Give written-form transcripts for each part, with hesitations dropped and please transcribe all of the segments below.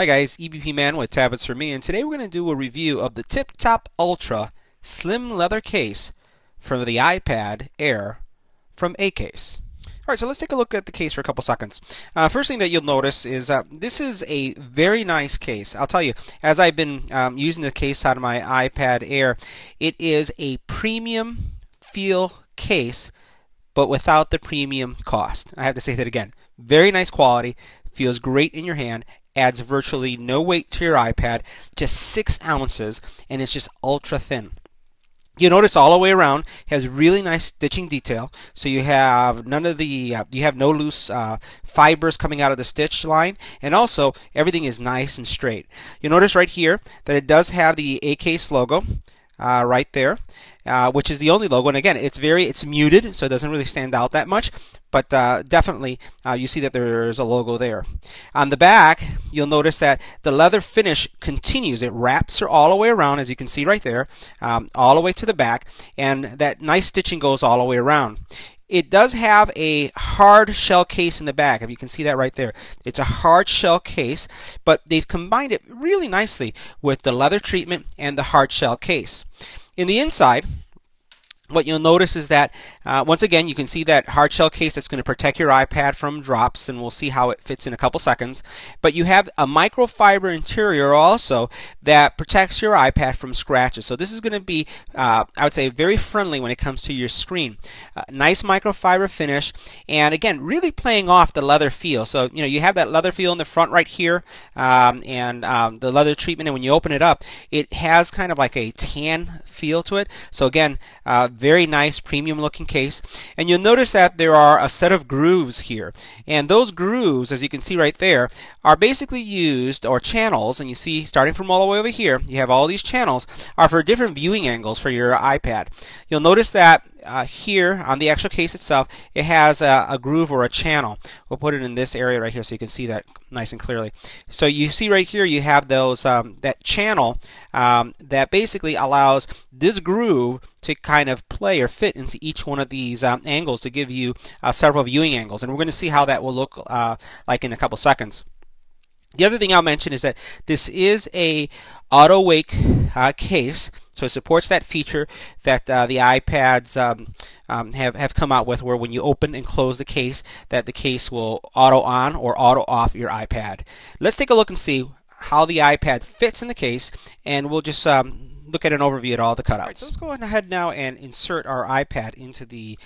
Hi guys, EBPMAN with Tablets for Me, and today we're going to do a review of the Tiptop Ultra Slim Leather Case from the iPad Air from Acase. Alright, so let's take a look at the case for a couple seconds. First thing that you'll notice is this is a very nice case. I'll tell you, as I've been using the case out of my iPad Air, it is a premium feel case, but without the premium cost. I have to say that again. Very nice quality, feels great in your hand, adds virtually no weight to your iPad, just 6 ounces, and it's just ultra thin. You notice all the way around has really nice stitching detail, so you have none of the you have no loose fibers coming out of the stitch line, and also everything is nice and straight. You'll notice right here that it does have the Acase logo right there, which is the only logo, and again it's muted, so it doesn't really stand out that much, but definitely you see that there's a logo there. On the back, you'll notice that the leather finish continues. It wraps her all the way around, as you can see right there, all the way to the back, and that nice stitching goes all the way around. It does have a hard shell case in the back, if you can see that right there. It's a hard shell case, but they've combined it really nicely with the leather treatment and the hard shell case. In the inside, what you'll notice is that once again you can see that hard shell case that's going to protect your iPad from drops, and we'll see how it fits in a couple seconds. But you have a microfiber interior also that protects your iPad from scratches. So this is going to be, I would say, very friendly when it comes to your screen. Nice microfiber finish, and again, really playing off the leather feel. So you have that leather feel in the front right here, and the leather treatment. And when you open it up, it has kind of like a tan feel to it. So again, very nice premium looking case, and you'll notice that there are a set of grooves here, and those grooves, as you can see right there, are basically used, or channels, and you see starting from all the way over here you have all these channels are for different viewing angles for your iPad. You'll notice that here on the actual case itself it has a groove or a channel. We'll put it in this area right here so you can see that nice and clearly. So you see right here you have those that channel that basically allows this groove to kind of play or fit into each one of these angles to give you several viewing angles, and we're going to see how that will look like in a couple seconds. The other thing I'll mention is that this is a auto wake case, so it supports that feature that the iPads have come out with, where when you open and close the case, that the case will auto on or auto off your iPad. Let's take a look and see how the iPad fits in the case, and we'll just look at an overview at all the cutouts. Right, so let's go ahead now and insert our iPad into the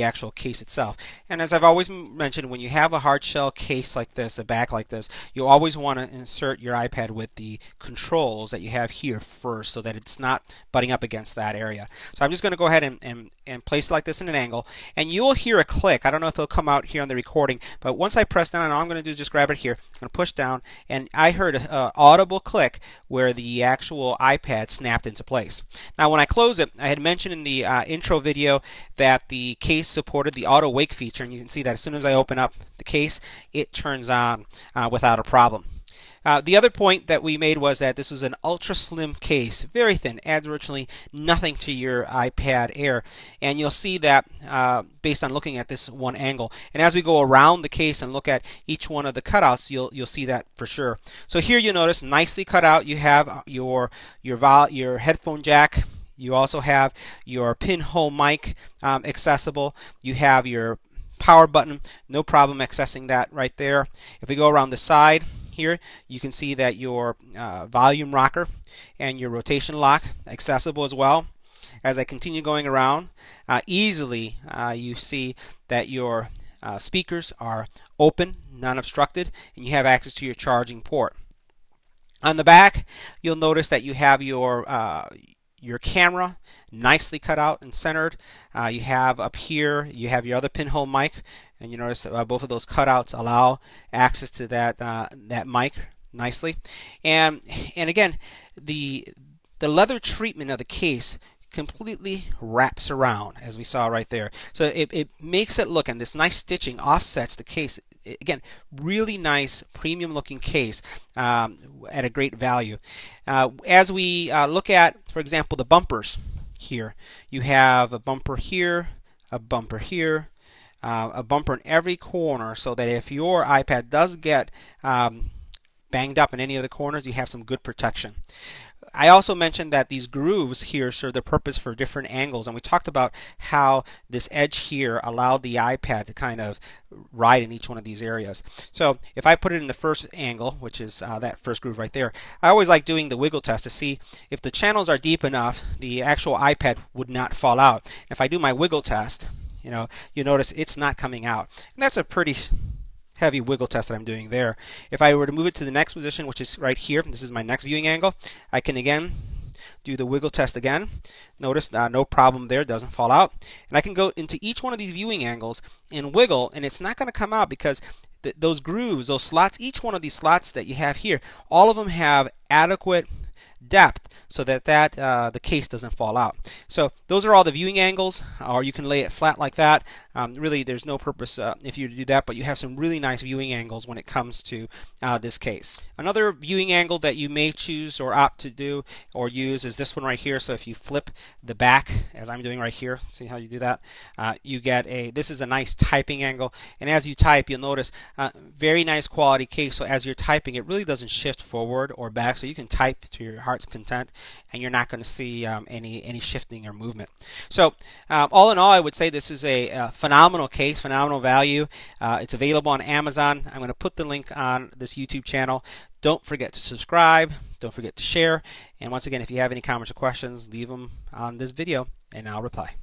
actual case itself. And as I've always mentioned, when you have a hard shell case like this, a back like this, you always want to insert your iPad with the controls that you have here first, so that it's not butting up against that area. So I'm just going to go ahead and place it like this in an angle, and you'll hear a click. I don't know if it'll come out here on the recording, but once I press down, and all I'm going to do is just grab it here, I'm going to push down, and I heard an audible click where the actual iPad snapped into place. Now when I close it, I had mentioned in the intro video that the case supported the auto wake feature, and you can see that as soon as I open up the case, it turns on without a problem. The other point that we made was that this is an ultra slim case, very thin, adds virtually nothing to your iPad Air, and you'll see that based on looking at this one angle. And as we go around the case and look at each one of the cutouts, you'll see that for sure. So here you notice nicely cut out. You have your headphone jack. You also have your pinhole mic accessible. You have your power button, no problem accessing that right there. If we go around the side here, you can see that your volume rocker and your rotation lock accessible as well. As I continue going around, easily you see that your speakers are open, non-obstructed, and you have access to your charging port. On the back, you'll notice that you have your camera nicely cut out and centered. You have up here, you have your other pinhole mic, and you notice that both of those cutouts allow access to that mic nicely. And again, the leather treatment of the case completely wraps around, as we saw right there. So it makes it look, and this nice stitching offsets the case. Again, really nice premium looking case at a great value. As we look at, for example, the bumpers here, you have a bumper here, a bumper here, a bumper in every corner, so that if your iPad does get banged up in any of the corners, you have some good protection. I also mentioned that these grooves here serve the purpose for different angles, and we talked about how this edge here allowed the iPad to kind of ride in each one of these areas. So if I put it in the first angle, which is that first groove right there, I always like doing the wiggle test to see if the channels are deep enough, the actual iPad would not fall out. If I do my wiggle test, you notice it's not coming out, and that's a pretty heavy wiggle test that I'm doing there. If I were to move it to the next position, which is right here, this is my next viewing angle, I can again do the wiggle test again. Notice no problem there, doesn't fall out. And I can go into each one of these viewing angles and wiggle, and it's not going to come out because those grooves, those slots, each one of these slots that you have here, all of them have adequate depth so that the case doesn't fall out. So those are all the viewing angles, or you can lay it flat like that. Really, there's no purpose if you do that, but you have some really nice viewing angles when it comes to this case. Another viewing angle that you may choose or opt to do or use is this one right here. So if you flip the back, as I'm doing right here, see how you do that? You get this is a nice typing angle, and as you type, you'll notice very nice quality case. So as you're typing, it really doesn't shift forward or back, so you can type to your heart's content, and you're not going to see any shifting or movement. So all in all, I would say this is a phenomenal case, phenomenal value. It's available on Amazon. I'm going to put the link on this YouTube channel. Don't forget to subscribe. Don't forget to share. And once again, if you have any comments or questions, leave them on this video, and I'll reply.